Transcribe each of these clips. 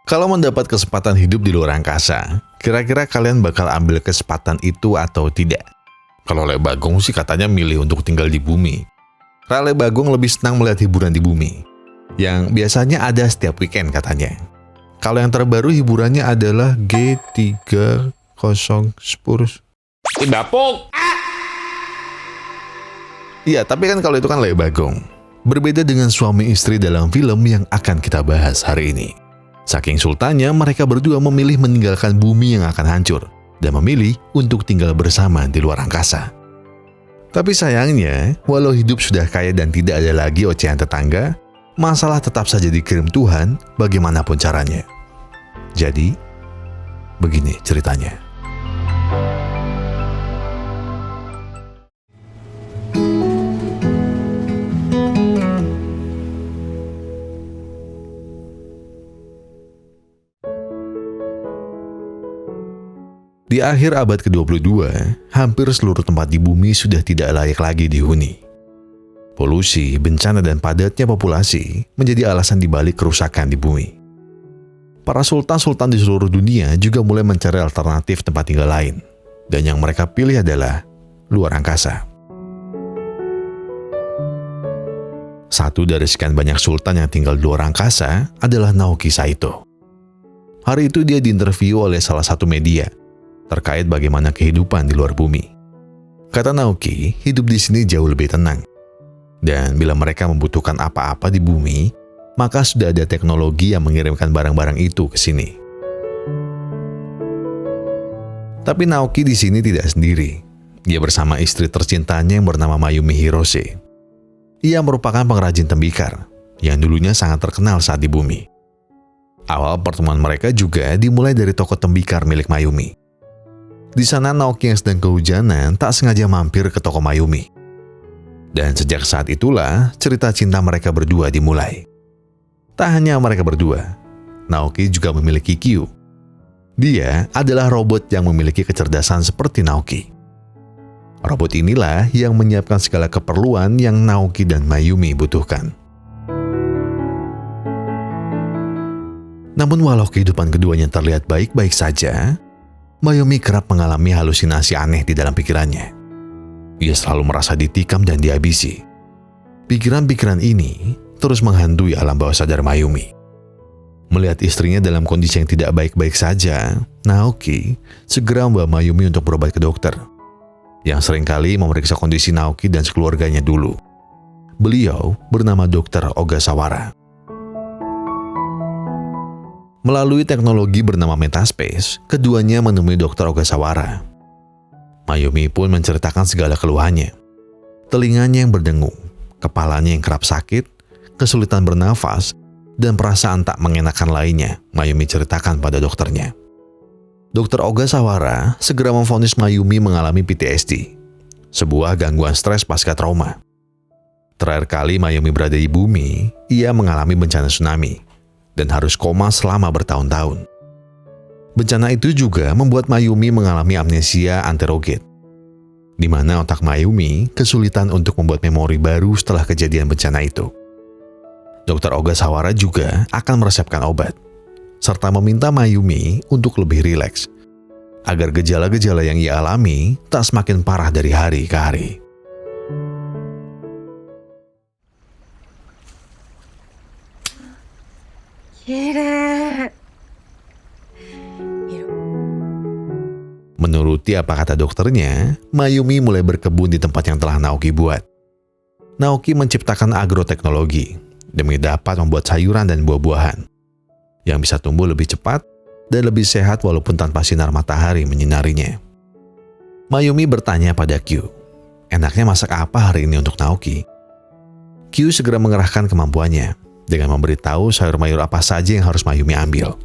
Kalau mendapat kesempatan hidup di luar angkasa, kira-kira kalian bakal ambil kesempatan itu atau tidak? Kalau Le Bagong sih katanya milih untuk tinggal di bumi. Rale Bagong lebih senang melihat hiburan di bumi, yang biasanya ada setiap weekend katanya. Kalau yang terbaru hiburannya adalah G30 Spurs. Bapuk! Iya, tapi kan kalau itu kan Le Bagong. Berbeda dengan suami istri dalam film yang akan kita bahas hari ini. Saking sultannya, mereka berdua memilih meninggalkan bumi yang akan hancur dan memilih untuk tinggal bersama di luar angkasa. Tapi sayangnya, walau hidup sudah kaya dan tidak ada lagi ocehan tetangga, masalah tetap saja dikirim Tuhan bagaimanapun caranya. Jadi, begini ceritanya. Di akhir abad ke-22, hampir seluruh tempat di bumi sudah tidak layak lagi dihuni. Polusi, bencana, dan padatnya populasi menjadi alasan dibalik kerusakan di bumi. Para sultan-sultan di seluruh dunia juga mulai mencari alternatif tempat tinggal lain, dan yang mereka pilih adalah luar angkasa. Satu dari sekian banyak sultan yang tinggal di luar angkasa adalah Naoki Saito. Hari itu dia diinterview oleh salah satu media terkait bagaimana kehidupan di luar bumi. Kata Naoki, hidup di sini jauh lebih tenang. Dan bila mereka membutuhkan apa-apa di bumi, maka sudah ada teknologi yang mengirimkan barang-barang itu ke sini. Tapi Naoki di sini tidak sendiri. Dia bersama istri tercintanya yang bernama Mayumi Hirose. Ia merupakan pengrajin tembikar yang dulunya sangat terkenal saat di bumi. Awal pertemuan mereka juga dimulai dari toko tembikar milik Mayumi. Di sana Naoki yang sedang kehujanan tak sengaja mampir ke toko Mayumi. Dan sejak saat itulah cerita cinta mereka berdua dimulai. Tak hanya mereka berdua, Naoki juga memiliki Kyu. Dia adalah robot yang memiliki kecerdasan seperti Naoki. Robot inilah yang menyiapkan segala keperluan yang Naoki dan Mayumi butuhkan. Namun walau kehidupan keduanya terlihat baik-baik saja, Mayumi kerap mengalami halusinasi aneh di dalam pikirannya. Ia selalu merasa ditikam dan dihabisi. Pikiran-pikiran ini terus menghantui alam bawah sadar Mayumi. Melihat istrinya dalam kondisi yang tidak baik-baik saja, Naoki segera membawa Mayumi untuk berobat ke dokter, yang seringkali memeriksa kondisi Naoki dan sekeluarganya dulu. Beliau bernama Dr. Ogasawara. Melalui teknologi bernama Metaspace, keduanya menemui Dr. Ogasawara. Mayumi pun menceritakan segala keluhannya. Telinganya yang berdengung, kepalanya yang kerap sakit, kesulitan bernafas, dan perasaan tak mengenakan lainnya, Mayumi ceritakan pada dokternya. Dr. Ogasawara segera memvonis Mayumi mengalami PTSD, sebuah gangguan stres pasca trauma. Terakhir kali Mayumi berada di bumi, ia mengalami bencana tsunami dan harus koma selama bertahun-tahun. Bencana itu juga membuat Mayumi mengalami amnesia anterogit, di mana otak Mayumi kesulitan untuk membuat memori baru setelah kejadian bencana itu. Dr. Ogasawara juga akan meresepkan obat, serta meminta Mayumi untuk lebih rileks, agar gejala-gejala yang ia alami tak semakin parah dari hari ke hari. Menuruti apa kata dokternya, Mayumi mulai berkebun di tempat yang telah Naoki buat. Naoki menciptakan agroteknologi demi dapat membuat sayuran dan buah-buahan yang bisa tumbuh lebih cepat dan lebih sehat walaupun tanpa sinar matahari menyinarinya. Mayumi bertanya pada Kyu, enaknya masak apa hari ini untuk Naoki? Kyu segera mengerahkan kemampuannya dengan memberitahu sayur mayur apa saja yang harus Mayumi ambil.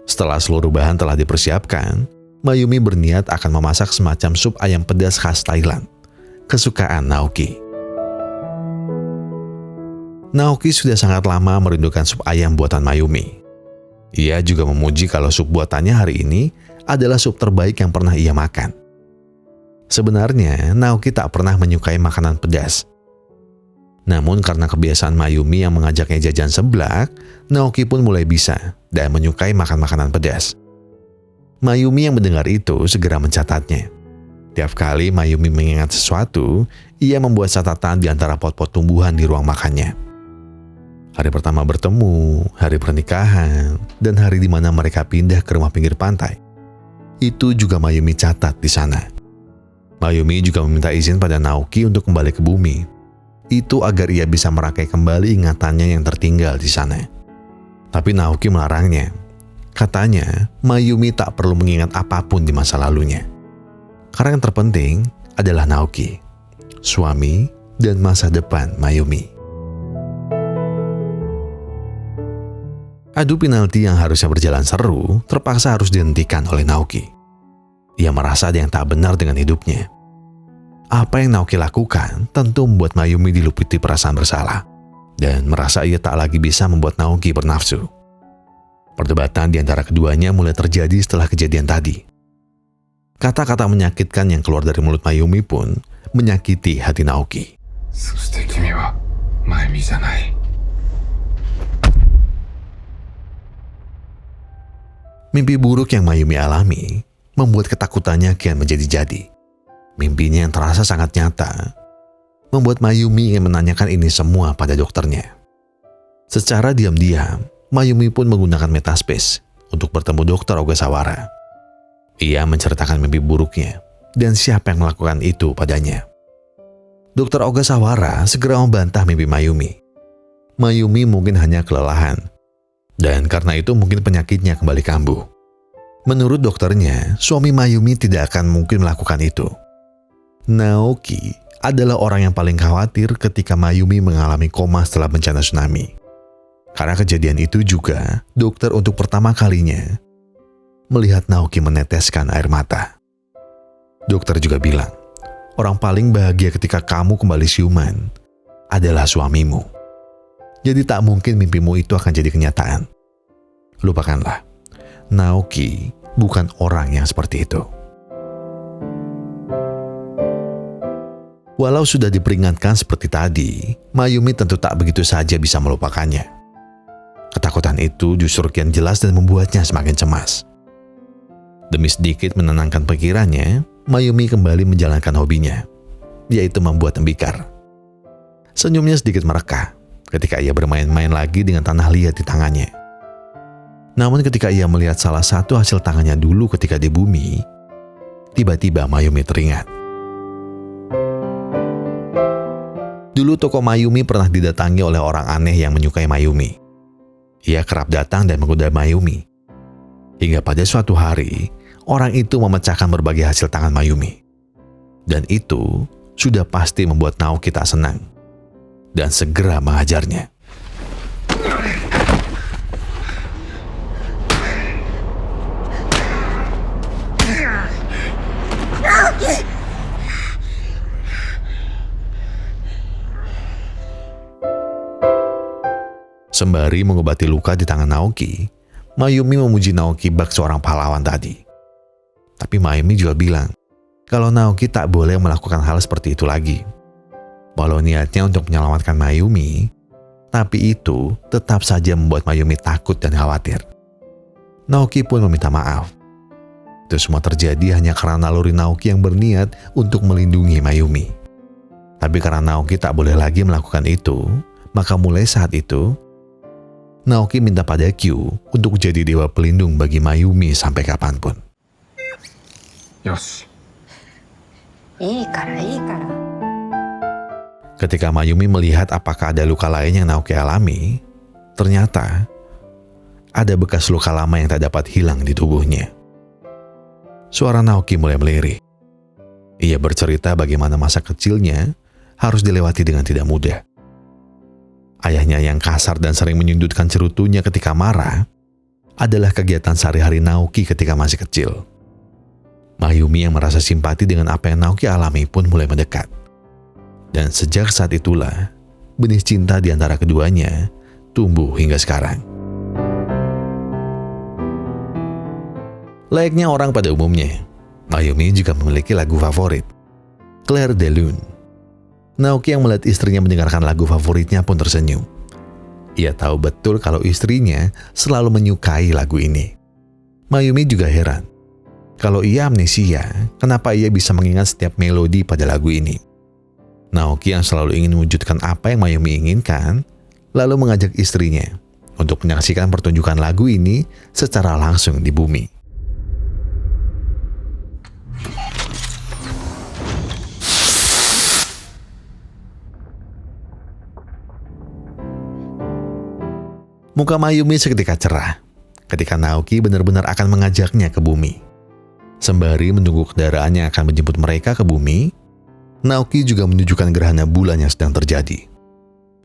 Setelah seluruh bahan telah dipersiapkan, Mayumi berniat akan memasak semacam sup ayam pedas khas Thailand, kesukaan Naoki. Naoki sudah sangat lama merindukan sup ayam buatan Mayumi. Ia juga memuji kalau sup buatannya hari ini adalah sup terbaik yang pernah ia makan. Sebenarnya, Naoki tak pernah menyukai makanan pedas. Namun karena kebiasaan Mayumi yang mengajaknya jajan seblak, Naoki pun mulai bisa dan menyukai makan makanan pedas. Mayumi yang mendengar itu segera mencatatnya. Tiap kali Mayumi mengingat sesuatu, ia membuat catatan di antara pot-pot tumbuhan di ruang makannya. Hari pertama bertemu, hari pernikahan, dan hari di mana mereka pindah ke rumah pinggir pantai. Itu juga Mayumi catat di sana. Mayumi juga meminta izin pada Naoki untuk kembali ke bumi. Itu agar ia bisa merangkai kembali ingatannya yang tertinggal di sana. Tapi Naoki melarangnya. Katanya, Mayumi tak perlu mengingat apapun di masa lalunya. Karena yang terpenting adalah Naoki, suami dan masa depan Mayumi. Adu penalti yang harusnya berjalan seru terpaksa harus dihentikan oleh Naoki. Ia merasa ada yang tak benar dengan hidupnya. Apa yang Naoki lakukan tentu membuat Mayumi diluputi perasaan bersalah dan merasa ia tak lagi bisa membuat Naoki bernafsu. Perdebatan di antara keduanya mulai terjadi setelah kejadian tadi. Kata-kata menyakitkan yang keluar dari mulut Mayumi pun menyakiti hati Naoki. Mimpi buruk yang Mayumi alami membuat ketakutannya kian menjadi-jadi. Mimpinya yang terasa sangat nyata membuat Mayumi ingin menanyakan ini semua pada dokternya. Secara diam-diam, Mayumi pun menggunakan Metaspace untuk bertemu Dr. Ogasawara. Ia menceritakan mimpi buruknya dan siapa yang melakukan itu padanya. Dr. Ogasawara segera membantah mimpi Mayumi. Mayumi mungkin hanya kelelahan, dan karena itu mungkin penyakitnya kembali kambuh. Menurut dokternya, suami Mayumi tidak akan mungkin melakukan itu. Naoki adalah orang yang paling khawatir ketika Mayumi mengalami koma setelah bencana tsunami. Karena kejadian itu juga, dokter untuk pertama kalinya melihat Naoki meneteskan air mata. Dokter juga bilang, orang paling bahagia ketika kamu kembali siuman adalah suamimu. Jadi tak mungkin mimpimu itu akan jadi kenyataan. Lupakanlah, Naoki bukan orang yang seperti itu. Walau sudah diperingatkan seperti tadi, Mayumi tentu tak begitu saja bisa melupakannya. Ketakutan itu justru kian jelas dan membuatnya semakin cemas. Demi sedikit menenangkan pikirannya, Mayumi kembali menjalankan hobinya, yaitu membuat tembikar. Senyumnya sedikit merekah ketika ia bermain-main lagi dengan tanah liat di tangannya. Namun ketika ia melihat salah satu hasil tangannya dulu ketika di bumi, tiba-tiba Mayumi teringat. Dulu toko Mayumi pernah didatangi oleh orang aneh yang menyukai Mayumi. Ia kerap datang dan menggoda Mayumi. Hingga pada suatu hari, orang itu memecahkan berbagai hasil tangan Mayumi. Dan itu sudah pasti membuat Naoki tak senang dan segera menghajarnya. Sembari mengobati luka di tangan Naoki, Mayumi memuji Naoki bak seorang pahlawan tadi. Tapi Mayumi juga bilang kalau Naoki tak boleh melakukan hal seperti itu lagi. Walau niatnya untuk menyelamatkan Mayumi, tapi itu tetap saja membuat Mayumi takut dan khawatir. Naoki pun meminta maaf. Itu semua terjadi hanya karena naluri Naoki yang berniat untuk melindungi Mayumi. Tapi karena Naoki tak boleh lagi melakukan itu, maka mulai saat itu, Naoki minta pada Q untuk jadi dewa pelindung bagi Mayumi sampai kapanpun. Yosh. Ketika Mayumi melihat apakah ada luka lain yang Naoki alami, ternyata ada bekas luka lama yang tak dapat hilang di tubuhnya. Suara Naoki mulai melirik. Ia bercerita bagaimana masa kecilnya harus dilewati dengan tidak mudah. Ayahnya yang kasar dan sering menyundutkan cerutunya ketika marah adalah kegiatan sehari-hari Naoki ketika masih kecil. Mayumi yang merasa simpati dengan apa yang Naoki alami pun mulai mendekat. Dan sejak saat itulah, benih cinta di antara keduanya tumbuh hingga sekarang. Layaknya orang pada umumnya, Mayumi juga memiliki lagu favorit, Clair de Lune. Naoki yang melihat istrinya mendengarkan lagu favoritnya pun tersenyum. Ia tahu betul kalau istrinya selalu menyukai lagu ini. Mayumi juga heran. Kalau ia amnesia, kenapa ia bisa mengingat setiap melodi pada lagu ini? Naoki yang selalu ingin mewujudkan apa yang Mayumi inginkan, lalu mengajak istrinya untuk menyaksikan pertunjukan lagu ini secara langsung di bumi. Muka Mayumi seketika cerah ketika Naoki benar-benar akan mengajaknya ke bumi. Sembari menunggu kendaraan yang akan menjemput mereka ke bumi, Naoki juga menunjukkan gerhana bulan yang sedang terjadi.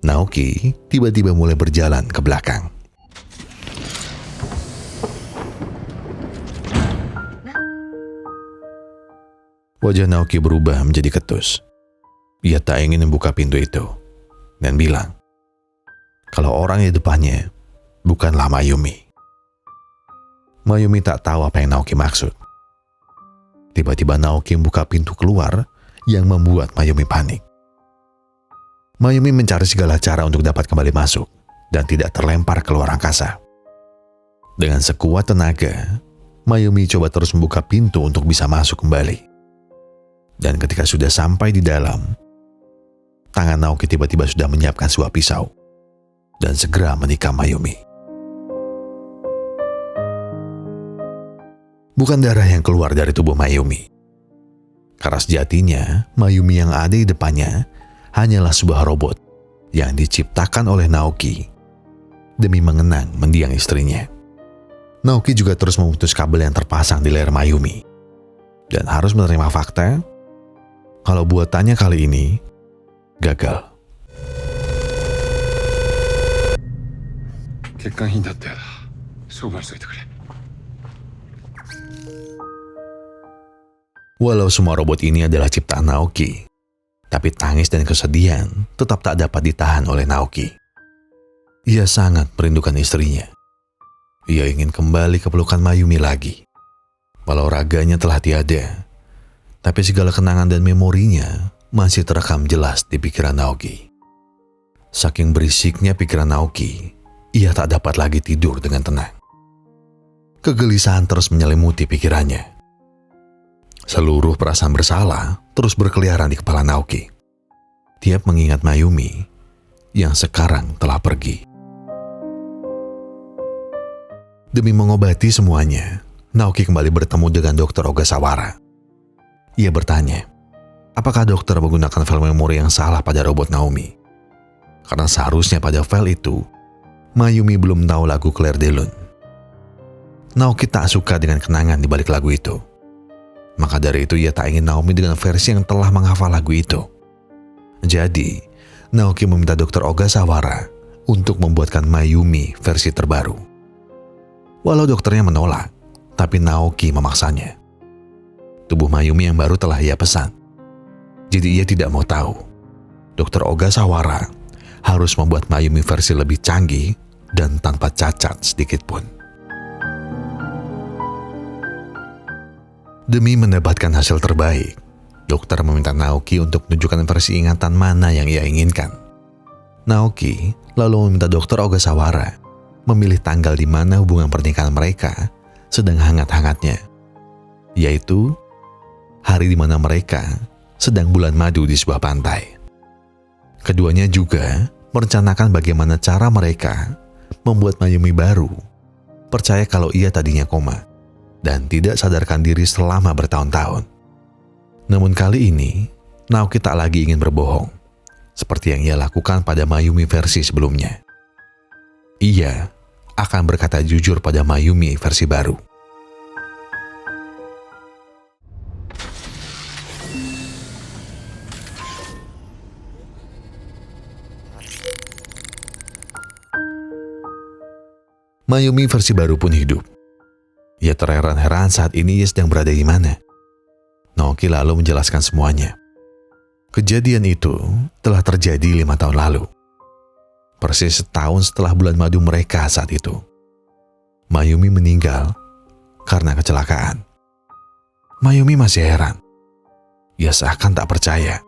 Naoki tiba-tiba mulai berjalan ke belakang. Wajah Naoki berubah menjadi ketus. Ia tak ingin membuka pintu itu dan bilang, kalau orang di depannya bukanlah Mayumi. Mayumi tak tahu apa yang Naoki maksud. Tiba-tiba Naoki membuka pintu keluar yang membuat Mayumi panik. Mayumi mencari segala cara untuk dapat kembali masuk dan tidak terlempar keluar angkasa. Dengan sekuat tenaga, Mayumi coba terus membuka pintu untuk bisa masuk kembali. Dan ketika sudah sampai di dalam, tangan Naoki tiba-tiba sudah menyiapkan sebuah pisau dan segera menikam Mayumi. Bukan darah yang keluar dari tubuh Mayumi. Karena sejatinya, Mayumi yang ada di depannya hanyalah sebuah robot yang diciptakan oleh Naoki demi mengenang mendiang istrinya. Naoki juga terus memutus kabel yang terpasang di leher Mayumi dan harus menerima fakta kalau buatannya kali ini gagal. Walau semua robot ini adalah ciptaan Naoki, tapi tangis dan kesedihan tetap tak dapat ditahan oleh Naoki. Ia sangat merindukan istrinya. Ia ingin kembali ke pelukan Mayumi lagi. Walau raganya telah tiada, tapi segala kenangan dan memorinya masih terekam jelas di pikiran Naoki. Saking berisiknya pikiran Naoki, ia tak dapat lagi tidur dengan tenang. Kegelisahan terus menyelimuti pikirannya. Seluruh perasaan bersalah terus berkeliaran di kepala Naoki. Tiap mengingat Mayumi yang sekarang telah pergi. Demi mengobati semuanya, Naoki kembali bertemu dengan Dr. Ogasawara. Ia bertanya, apakah dokter menggunakan file memori yang salah pada robot Naomi? Karena seharusnya pada file itu, Mayumi belum tahu lagu Clair de Lune. Naoki tak suka dengan kenangan di balik lagu itu. Maka dari itu ia tak ingin Naomi dengan versi yang telah menghafal lagu itu. Jadi, Naoki meminta Dr. Ogasawara untuk membuatkan Mayumi versi terbaru. Walau dokternya menolak, tapi Naoki memaksanya. Tubuh Mayumi yang baru telah ia pesan. Jadi ia tidak mau tahu. Dr. Ogasawara harus membuat Mayumi versi lebih canggih dan tanpa cacat sedikit pun. Demi mendapatkan hasil terbaik, dokter meminta Naoki untuk menunjukkan versi ingatan mana yang ia inginkan. Naoki lalu meminta Dr. Ogasawara memilih tanggal di mana hubungan pernikahan mereka sedang hangat-hangatnya, yaitu hari di mana mereka sedang bulan madu di sebuah pantai. Keduanya juga merencanakan bagaimana cara mereka membuat Mayumi baru percaya kalau ia tadinya koma dan tidak sadarkan diri selama bertahun-tahun. Namun kali ini, Naoki tak lagi ingin berbohong, seperti yang ia lakukan pada Mayumi versi sebelumnya. Ia akan berkata jujur pada Mayumi versi baru. Mayumi versi baru pun hidup. Ia terheran-heran saat ini ia sedang berada di mana. Naoki lalu menjelaskan semuanya. Kejadian itu telah terjadi 5 tahun lalu. Persis setahun setelah bulan madu mereka saat itu. Mayumi meninggal karena kecelakaan. Mayumi masih heran. Ia seakan tak percaya.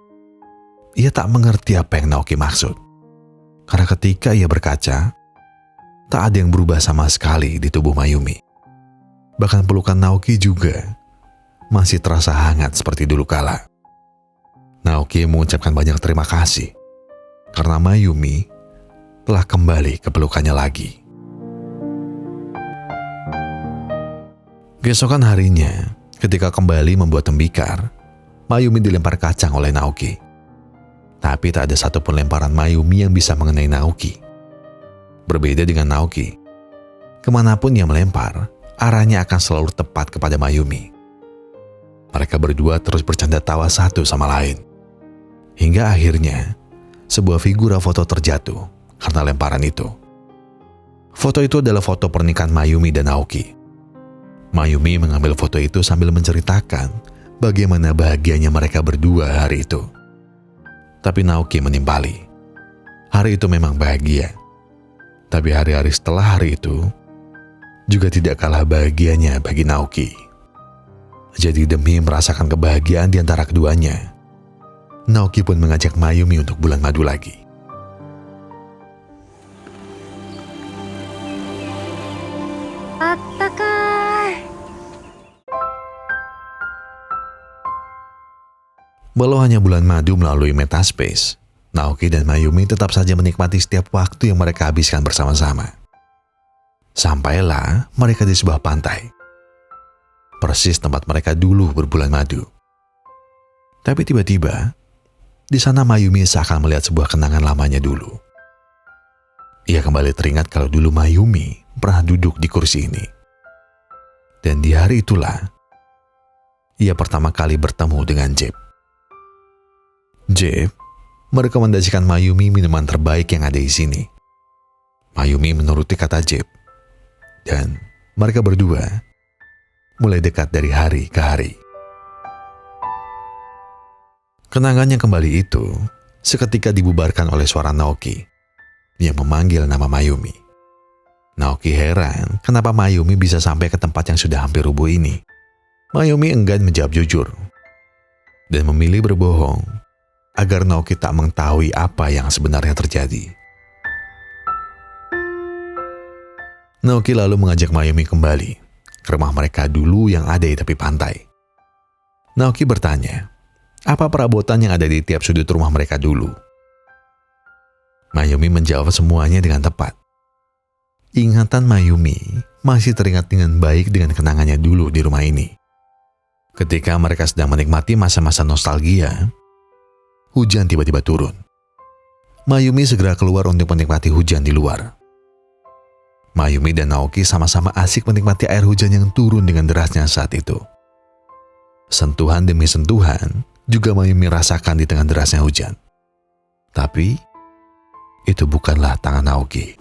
ia tak mengerti apa yang Naoki maksud. Karena ketika ia berkaca, tak ada yang berubah sama sekali di tubuh Mayumi. Bahkan pelukan Naoki juga masih terasa hangat seperti dulu kala. Naoki mengucapkan banyak terima kasih karena Mayumi telah kembali ke pelukannya lagi. Keesokan harinya, ketika kembali membuat tembikar, Mayumi dilempar kacang oleh Naoki. Tapi tak ada satupun lemparan Mayumi yang bisa mengenai Naoki. Berbeda dengan Naoki, kemanapun ia melempar, arahnya akan selalu tepat kepada Mayumi. Mereka berdua terus bercanda tawa satu sama lain. Hingga akhirnya, sebuah figura foto terjatuh karena lemparan itu. Foto itu adalah foto pernikahan Mayumi dan Naoki. Mayumi mengambil foto itu sambil menceritakan bagaimana bahagianya mereka berdua hari itu. Tapi Naoki menimpali. Hari itu memang bahagia. Tapi hari-hari setelah hari itu juga tidak kalah bahagianya bagi Naoki. Jadi demi merasakan kebahagiaan di antara keduanya, Naoki pun mengajak Mayumi untuk bulan madu lagi. Walau hanya bulan madu melalui Metaspace, Naoki dan Mayumi tetap saja menikmati setiap waktu yang mereka habiskan bersama-sama. Sampailah mereka di sebuah pantai. Persis tempat mereka dulu berbulan madu. Tapi tiba-tiba, di sana Mayumi seakan melihat sebuah kenangan lamanya dulu. Ia kembali teringat kalau dulu Mayumi pernah duduk di kursi ini. Dan di hari itulah, ia pertama kali bertemu dengan Jeb. Jeb merekomendasikan Mayumi minuman terbaik yang ada di sini. Mayumi menuruti kata Jeb. Dan mereka berdua mulai dekat dari hari ke hari. Kenangan yang kembali itu seketika dibubarkan oleh suara Naoki yang memanggil nama Mayumi. Naoki heran kenapa Mayumi bisa sampai ke tempat yang sudah hampir rubuh ini. Mayumi enggan menjawab jujur dan memilih berbohong agar Naoki tak mengetahui apa yang sebenarnya terjadi. Naoki lalu mengajak Mayumi kembali ke rumah mereka dulu yang ada di tepi pantai. Naoki bertanya, apa perabotan yang ada di tiap sudut rumah mereka dulu? Mayumi menjawab semuanya dengan tepat. Ingatan Mayumi masih teringat dengan baik dengan kenangannya dulu di rumah ini. Ketika mereka sedang menikmati masa-masa nostalgia, hujan tiba-tiba turun. Mayumi segera keluar untuk menikmati hujan di luar. Mayumi dan Naoki sama-sama asik menikmati air hujan yang turun dengan derasnya saat itu. Sentuhan demi sentuhan juga Mayumi rasakan di tengah derasnya hujan. Tapi, itu bukanlah tangan Naoki.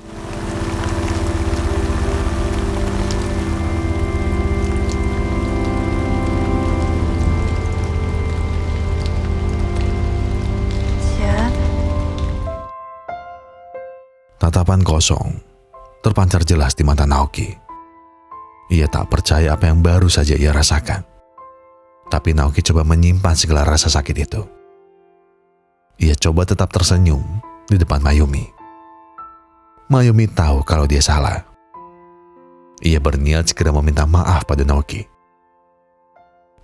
Tatapan kosong terpancar jelas di mata Naoki. Ia tak percaya apa yang baru saja ia rasakan. Tapi Naoki coba menyimpan segala rasa sakit itu. Ia coba tetap tersenyum di depan Mayumi. Mayumi tahu kalau dia salah. Ia berniat segera meminta maaf pada Naoki.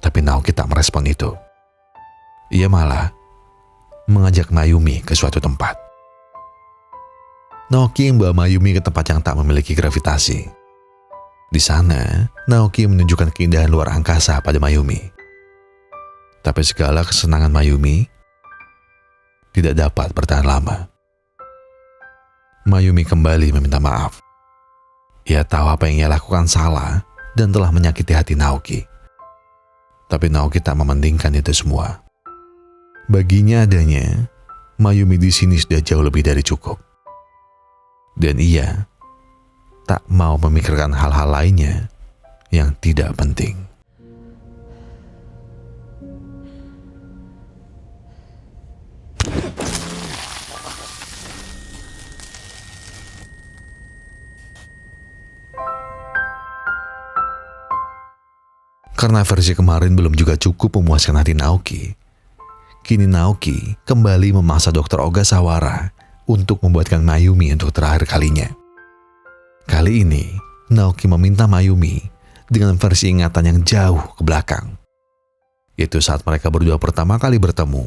Tapi Naoki tak merespon itu. Ia malah mengajak Mayumi ke suatu tempat. Naoki membawa Mayumi ke tempat yang tak memiliki gravitasi. Di sana, Naoki menunjukkan keindahan luar angkasa pada Mayumi. Tapi segala kesenangan Mayumi tidak dapat bertahan lama. Mayumi kembali meminta maaf. Ia tahu apa yang ia lakukan salah dan telah menyakiti hati Naoki. Tapi Naoki tak mementingkan itu semua. Baginya adanya, Mayumi di sini sudah jauh lebih dari cukup. Dan ia tak mau memikirkan hal-hal lainnya yang tidak penting. Karena versi kemarin belum juga cukup memuaskan hati Naoki, Kini Naoki kembali memaksa Dr. Ogasawara untuk membuatkan Mayumi untuk terakhir kalinya. Kali ini, Naoki meminta Mayumi dengan versi ingatan yang jauh ke belakang. Yaitu saat mereka berdua pertama kali bertemu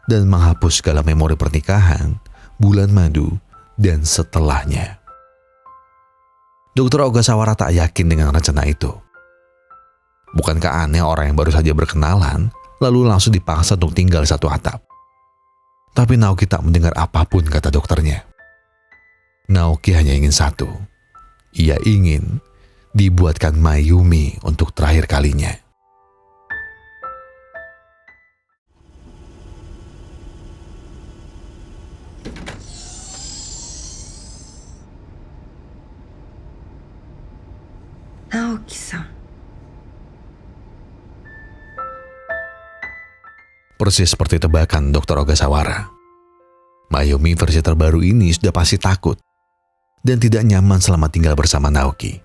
dan menghapus segala memori pernikahan, bulan madu, dan setelahnya. Dr. Ogasawara tak yakin dengan rencana itu. Bukankah aneh orang yang baru saja berkenalan lalu langsung dipaksa untuk tinggal satu atap? Tapi Naoki tak mendengar apapun kata dokternya. Naoki hanya ingin satu. Ia ingin dibuatkan Mayumi untuk terakhir kalinya. Naoki-san. Persis seperti tebakan Dr. Ogasawara. Mayumi versi terbaru ini sudah pasti takut dan tidak nyaman selama tinggal bersama Naoki.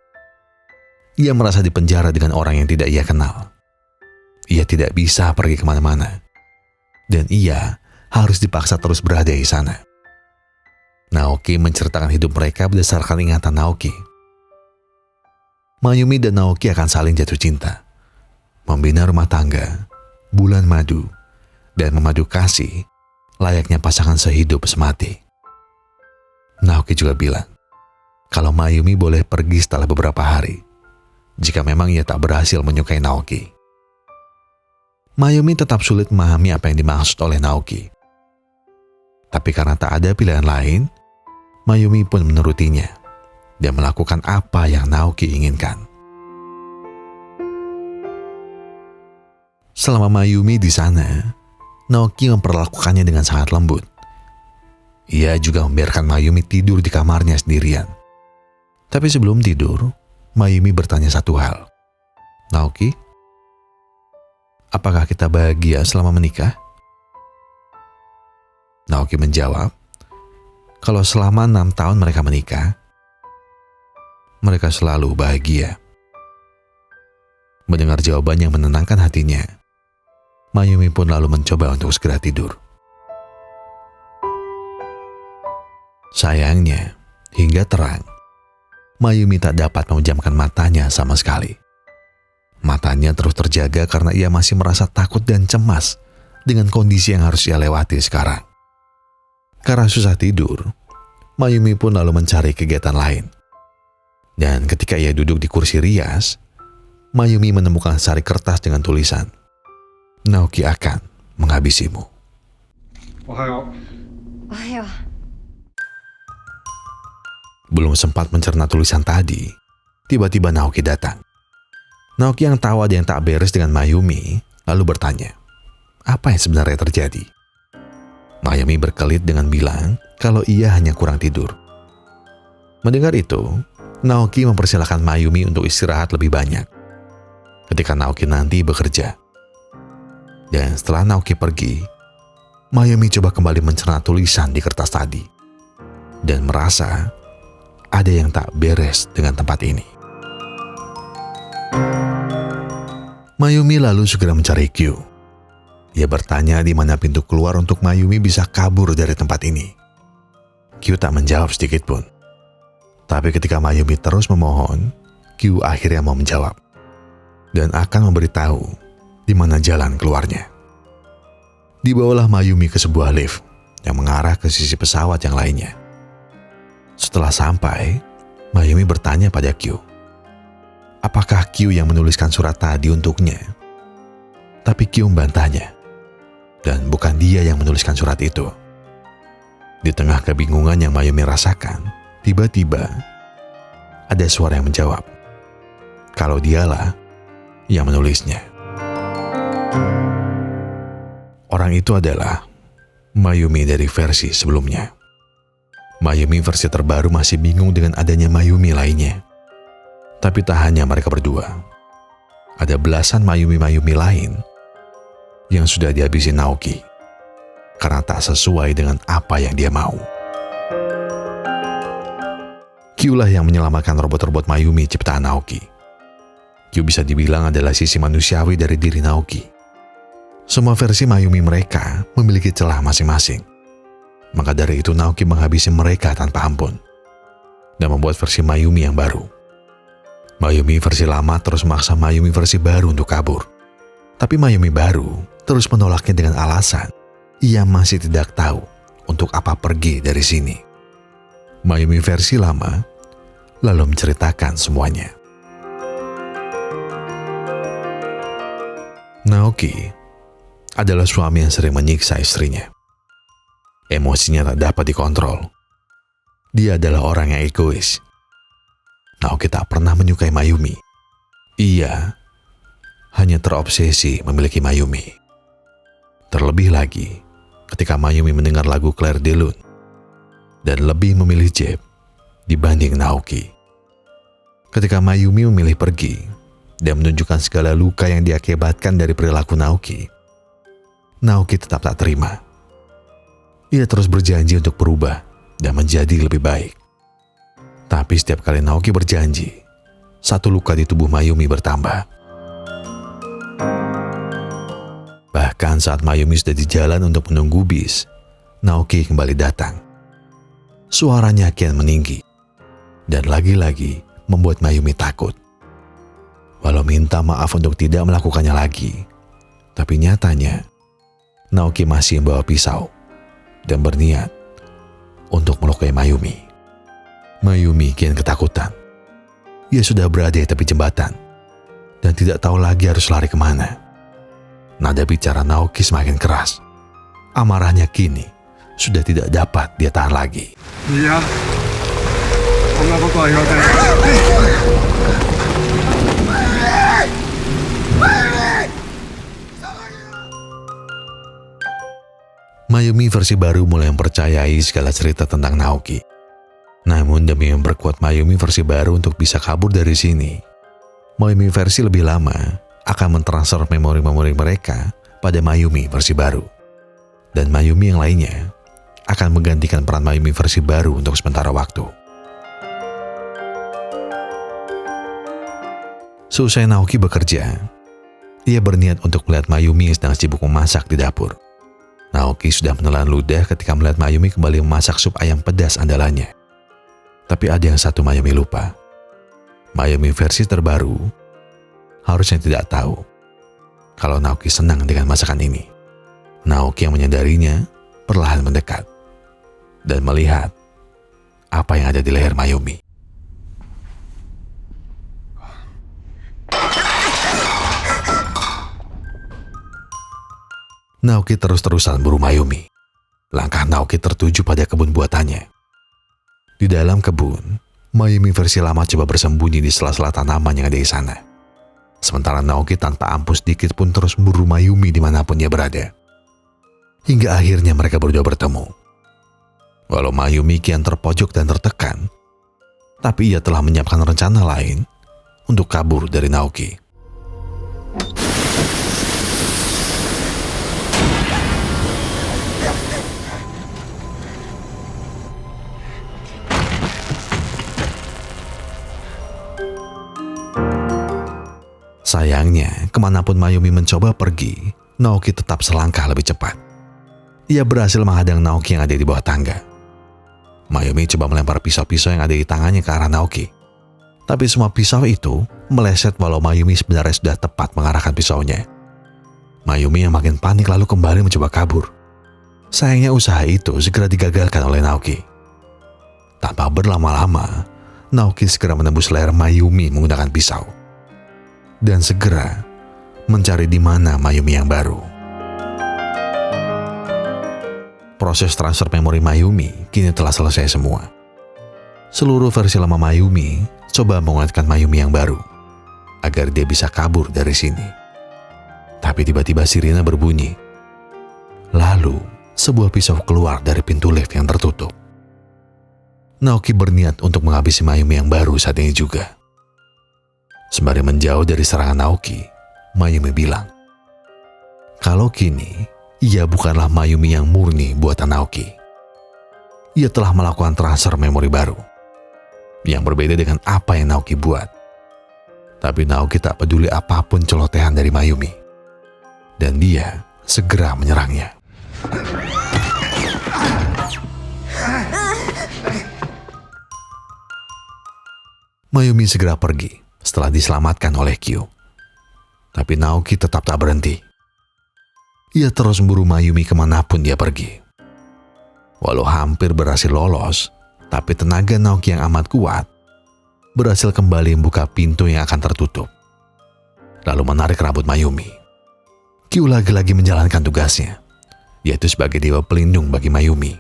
Ia merasa dipenjara dengan orang yang tidak ia kenal. Ia tidak bisa pergi kemana-mana. Dan ia harus dipaksa terus berada di sana. Naoki menceritakan hidup mereka berdasarkan ingatan Naoki. Mayumi dan Naoki akan saling jatuh cinta, membina rumah tangga, bulan madu, dan memadu kasih layaknya pasangan sehidup semati. Naoki juga bilang, kalau Mayumi boleh pergi setelah beberapa hari, jika memang ia tak berhasil menyukai Naoki. Mayumi tetap sulit memahami apa yang dimaksud oleh Naoki. Tapi karena tak ada pilihan lain, Mayumi pun menurutinya dan melakukan apa yang Naoki inginkan. Selama Mayumi di sana, Naoki memperlakukannya dengan sangat lembut. Ia juga membiarkan Mayumi tidur di kamarnya sendirian. Tapi sebelum tidur, Mayumi bertanya satu hal. Naoki, apakah kita bahagia selama menikah? Naoki menjawab, kalau selama 6 tahun mereka menikah, mereka selalu bahagia. Mendengar jawaban yang menenangkan hatinya, Mayumi pun lalu mencoba untuk segera tidur. Sayangnya, hingga terang, Mayumi tak dapat memejamkan matanya sama sekali. Matanya terus terjaga karena ia masih merasa takut dan cemas dengan kondisi yang harus ia lewati sekarang. Karena susah tidur, Mayumi pun lalu mencari kegiatan lain. Dan ketika ia duduk di kursi rias, Mayumi menemukan sari kertas dengan tulisan, Naoki akan menghabisimu. Ohayo. Belum sempat mencerna tulisan tadi, tiba-tiba Naoki datang. Naoki yang tahu ada yang tak beres dengan Mayumi, lalu bertanya, apa yang sebenarnya terjadi? Mayumi berkelit dengan bilang kalau ia hanya kurang tidur. Mendengar itu, Naoki mempersilahkan Mayumi untuk istirahat lebih banyak ketika Naoki nanti bekerja. Dan setelah Naoki pergi, Mayumi coba kembali mencerna tulisan di kertas tadi dan merasa ada yang tak beres dengan tempat ini. Mayumi lalu segera mencari Kyu. Ia bertanya di mana pintu keluar untuk Mayumi bisa kabur dari tempat ini. Kyu tak menjawab sedikit pun. Tapi ketika Mayumi terus memohon, Kyu akhirnya mau menjawab dan akan memberitahu di mana jalan keluarnya. Dibawalah Mayumi ke sebuah lift yang mengarah ke sisi pesawat yang lainnya. Setelah sampai, Mayumi bertanya pada Kyu, apakah Kyu yang menuliskan surat tadi untuknya? Tapi Kyu membantahnya, dan bukan dia yang menuliskan surat itu. Di tengah kebingungan yang Mayumi rasakan, tiba-tiba ada suara yang menjawab, kalau dialah yang menulisnya. Orang itu adalah Mayumi dari versi sebelumnya. Mayumi versi terbaru masih bingung dengan adanya Mayumi lainnya. Tapi tak hanya mereka berdua. Ada belasan Mayumi-Mayumi lain yang sudah dihabisi Naoki karena tak sesuai dengan apa yang dia mau. Kyu lah yang menyelamatkan robot-robot Mayumi ciptaan Naoki. Kyu bisa dibilang adalah sisi manusiawi dari diri Naoki. Semua versi Mayumi mereka memiliki celah masing-masing. Maka dari itu Naoki menghabisi mereka tanpa ampun dan membuat versi Mayumi yang baru. Mayumi versi lama terus memaksa Mayumi versi baru untuk kabur. Tapi Mayumi baru terus menolaknya dengan alasan ia masih tidak tahu untuk apa pergi dari sini. Mayumi versi lama lalu menceritakan semuanya. Naoki adalah suami yang sering menyiksa istrinya. Emosinya tak dapat dikontrol. Dia adalah orang yang egois. Naoki tak pernah menyukai Mayumi. Ia hanya terobsesi memiliki Mayumi. Terlebih lagi ketika Mayumi mendengar lagu Claire de Lune dan lebih memilih Jeb dibanding Naoki. Ketika Mayumi memilih pergi dan menunjukkan segala luka yang diakibatkan dari perilaku Naoki, Naoki tetap tak terima. Ia terus berjanji untuk berubah dan menjadi lebih baik. Tapi setiap kali Naoki berjanji, satu luka di tubuh Mayumi bertambah. Bahkan saat Mayumi sudah di jalan untuk menunggu bis, Naoki kembali datang. Suaranya kian meninggi dan lagi-lagi membuat Mayumi takut. Walau minta maaf untuk tidak melakukannya lagi, tapi nyatanya Naoki masih membawa pisau dan berniat untuk melukai Mayumi. Mayumi kian ketakutan. Ia sudah berada di tepi jembatan dan tidak tahu lagi harus lari kemana. Nada bicara Naoki semakin keras. Amarahnya kini sudah tidak dapat dia tahan lagi. Iya, Mayumi versi baru mulai mempercayai segala cerita tentang Naoki. Namun demi memperkuat Mayumi versi baru untuk bisa kabur dari sini, Mayumi versi lebih lama akan mentransfer memori-memori mereka pada Mayumi versi baru. Dan Mayumi yang lainnya akan menggantikan peran Mayumi versi baru untuk sementara waktu. Seusai Naoki bekerja, ia berniat untuk melihat Mayumi yang sedang sibuk memasak di dapur. Naoki sudah menelan ludah ketika melihat Mayumi kembali memasak sup ayam pedas andalannya. Tapi ada yang satu Mayumi lupa. Mayumi versi terbaru harusnya tidak tahu kalau Naoki senang dengan masakan ini. Naoki yang menyadarinya perlahan mendekat dan melihat apa yang ada di leher Mayumi. Naoki terus-terusan buru Mayumi. Langkah Naoki tertuju pada kebun buatannya. Di dalam kebun, Mayumi versi lama coba bersembunyi di sela-sela tanaman yang ada di sana. Sementara Naoki tanpa ampun sedikit pun terus memburu Mayumi dimanapun dia berada. Hingga akhirnya mereka berdua bertemu. Walau Mayumi kian terpojok dan tertekan, tapi ia telah menyiapkan rencana lain untuk kabur dari Naoki. Sayangnya, kemanapun Mayumi mencoba pergi, Naoki tetap selangkah lebih cepat. Ia berhasil menghadang Naoki yang ada di bawah tangga. Mayumi coba melempar pisau-pisau yang ada di tangannya ke arah Naoki. Tapi semua pisau itu meleset walau Mayumi sebenarnya sudah tepat mengarahkan pisaunya. Mayumi yang makin panik lalu kembali mencoba kabur. Sayangnya usaha itu segera digagalkan oleh Naoki. Tanpa berlama-lama, Naoki segera menembus leher Mayumi menggunakan pisau. Dan segera mencari di mana Mayumi yang baru. Proses transfer memori Mayumi kini telah selesai semua. Seluruh versi lama Mayumi coba menguatkan Mayumi yang baru agar dia bisa kabur dari sini. Tapi tiba-tiba sirine berbunyi. Lalu sebuah pisau keluar dari pintu lift yang tertutup. Naoki berniat untuk menghabisi Mayumi yang baru saat ini juga. Sembari menjauh dari serangan Naoki, Mayumi bilang, kalau kini ia bukanlah Mayumi yang murni buatan Naoki. Ia telah melakukan transfer memori baru, yang berbeda dengan apa yang Naoki buat. Tapi Naoki tak peduli apapun celotehan dari Mayumi. Dan dia segera menyerangnya. Mayumi segera pergi setelah diselamatkan oleh Kyo. Tapi Naoki tetap tak berhenti. Ia terus memburu Mayumi kemanapun dia pergi. Walau hampir berhasil lolos, tapi tenaga Naoki yang amat kuat berhasil kembali membuka pintu yang akan tertutup, lalu menarik rambut Mayumi. Kyo lagi-lagi menjalankan tugasnya, yaitu sebagai dewa pelindung bagi Mayumi.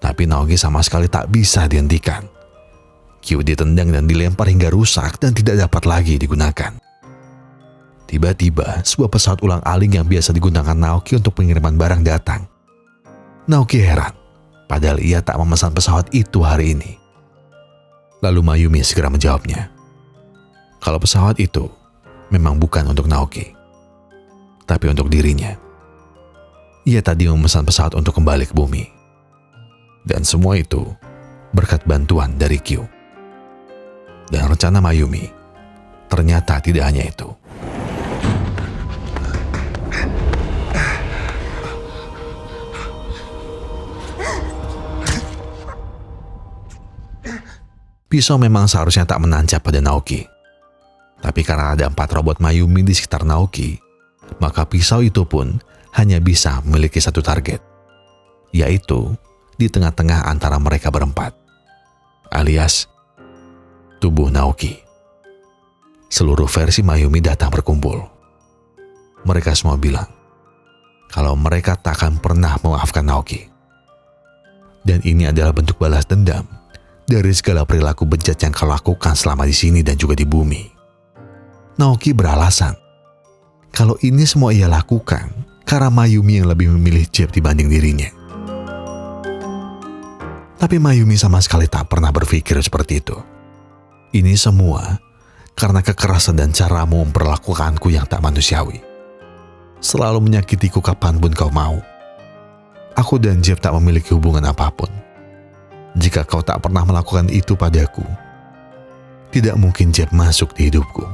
Tapi Naoki sama sekali tak bisa dihentikan. Kyo ditendang dan dilempar hingga rusak dan tidak dapat lagi digunakan. Tiba-tiba, sebuah pesawat ulang-alik yang biasa digunakan Naoki untuk pengiriman barang datang. Naoki heran, padahal ia tak memesan pesawat itu hari ini. Lalu Mayumi segera menjawabnya, kalau pesawat itu memang bukan untuk Naoki, tapi untuk dirinya. Ia tadi memesan pesawat untuk kembali ke bumi. Dan semua itu berkat bantuan dari Kyo. Dan rencana Mayumi ternyata tidak hanya itu. Pisau memang seharusnya tak menancap pada Naoki. Tapi karena ada 4 robot Mayumi di sekitar Naoki, maka pisau itu pun hanya bisa memiliki satu target, yaitu di tengah-tengah antara mereka berempat, alias tubuh Naoki. Seluruh versi Mayumi datang berkumpul. Mereka semua bilang kalau mereka tak akan pernah memaafkan Naoki. Dan ini adalah bentuk balas dendam dari segala perilaku bejat yang kau lakukan selama di sini dan juga di bumi. Naoki beralasan kalau ini semua ia lakukan karena Mayumi yang lebih memilih Jeb dibanding dirinya. Tapi Mayumi sama sekali tak pernah berpikir seperti itu. Ini semua karena kekerasan dan caramu memperlakukanku yang tak manusiawi. Selalu menyakitiku kapanpun kau mau. Aku dan Jeb tak memiliki hubungan apapun. Jika kau tak pernah melakukan itu padaku, tidak mungkin Jeb masuk di hidupku.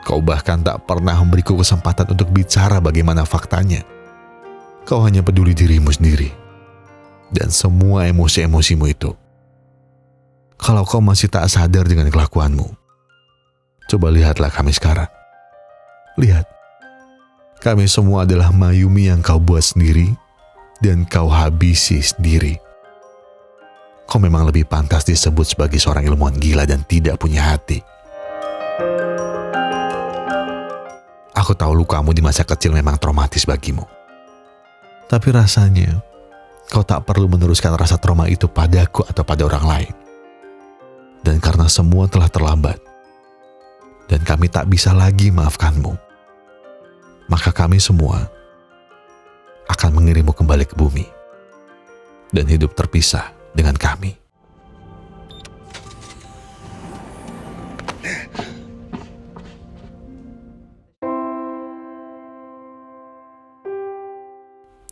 Kau bahkan tak pernah memberiku kesempatan untuk bicara bagaimana faktanya. Kau hanya peduli dirimu sendiri dan semua emosi-emosimu itu. Kalau kau masih tak sadar dengan kelakuanmu, coba lihatlah kami sekarang. Lihat, kami semua adalah Mayumi yang kau buat sendiri dan kau habisi sendiri. Kau memang lebih pantas disebut sebagai seorang ilmuwan gila dan tidak punya hati. Aku tahu lukamu di masa kecil memang traumatis bagimu. Tapi rasanya, kau tak perlu meneruskan rasa trauma itu padaku atau pada orang lain. Dan karena semua telah terlambat, dan kami tak bisa lagi maafkanmu, maka kami semua akan mengirimmu kembali ke bumi dan hidup terpisah dengan kami.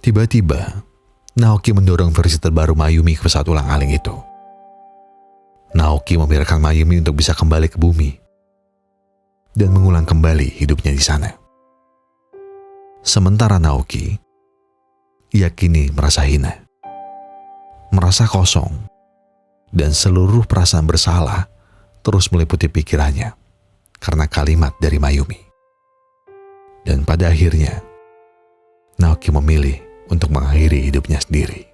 Tiba-tiba, Naoki mendorong versi terbaru Mayumi ke pesawat ulang-alik itu. Naoki membiarkan Mayumi untuk bisa kembali ke bumi dan mengulang kembali hidupnya di sana. Sementara Naoki, ia kini merasa hina, merasa kosong, dan seluruh perasaan bersalah terus meliputi pikirannya karena kalimat dari Mayumi. Dan pada akhirnya, Naoki memilih untuk mengakhiri hidupnya sendiri.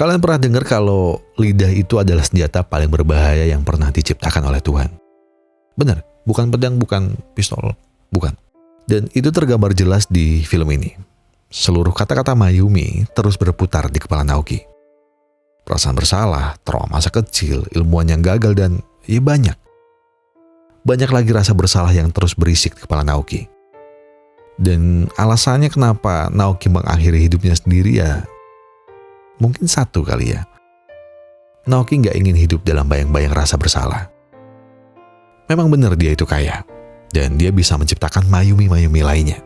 Kalian pernah dengar kalau lidah itu adalah senjata paling berbahaya yang pernah diciptakan oleh Tuhan? Benar, bukan pedang, bukan pistol, bukan. Dan itu tergambar jelas di film ini. Seluruh kata-kata Mayumi terus berputar di kepala Naoki. Perasaan bersalah, trauma masa kecil, ilmuwan yang gagal, dan ya banyak. Banyak lagi rasa bersalah yang terus berisik di kepala Naoki. Dan alasannya kenapa Naoki mengakhiri hidupnya sendiri ya mungkin satu kali ya. Naoki gak ingin hidup dalam bayang-bayang rasa bersalah. Memang benar dia itu kaya, dan dia bisa menciptakan Mayumi-Mayumi lainnya.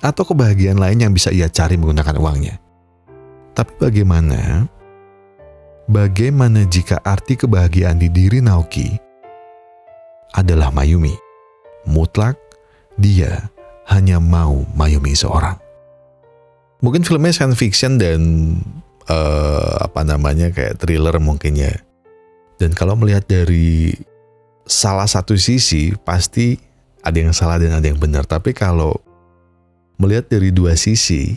atau kebahagiaan lain yang bisa ia cari menggunakan uangnya. Tapi bagaimana jika arti kebahagiaan di diri Naoki adalah Mayumi? Mutlak, dia hanya mau Mayumi seorang. Mungkin filmnya science fiction dan kayak thriller mungkin ya. Dan kalau melihat dari salah satu sisi, pasti ada yang salah dan ada yang benar. Tapi kalau melihat dari dua sisi,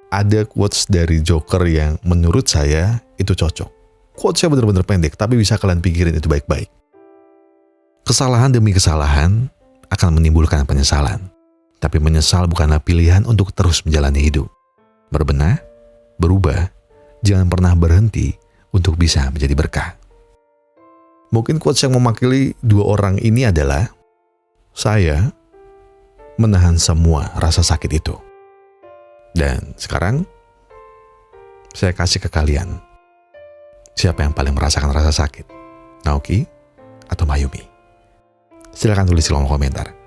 ada quotes dari Joker yang menurut saya itu cocok. Quotesnya benar-benar pendek, tapi bisa kalian pikirin itu baik-baik. Kesalahan demi kesalahan akan menimbulkan penyesalan. Tapi menyesal bukanlah pilihan untuk terus menjalani hidup. Berbenah, berubah, jangan pernah berhenti untuk bisa menjadi berkah. Mungkin quotes yang mewakili dua orang ini adalah, saya menahan semua rasa sakit itu. Dan sekarang, saya kasih ke kalian. Siapa yang paling merasakan rasa sakit? Naoki atau Mayumi? Silakan tulis di kolom komentar.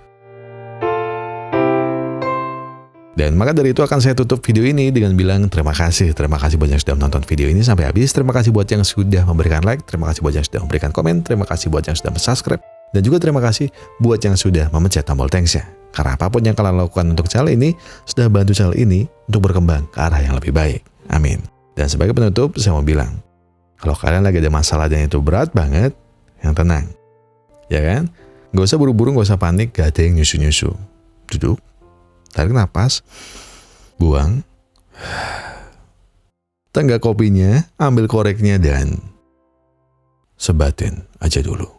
Dan maka dari itu akan saya tutup video ini dengan bilang terima kasih buat yang sudah menonton video ini sampai habis. Terima kasih buat yang sudah memberikan like, terima kasih buat yang sudah memberikan komen, terima kasih buat yang sudah subscribe, dan juga terima kasih buat yang sudah memencet tombol thanks-nya. Karena apapun yang kalian lakukan untuk channel ini sudah bantu channel ini untuk berkembang ke arah yang lebih baik. Amin. Dan sebagai penutup saya mau bilang, kalau kalian lagi ada masalah dan itu berat banget, yang tenang. Ya kan? Gak usah buru-buru, gak usah panik, gak ada yang nyusu-nyusu. Duduk. Tarik napas, buang, tenggak kopinya, ambil koreknya dan sebatin aja dulu.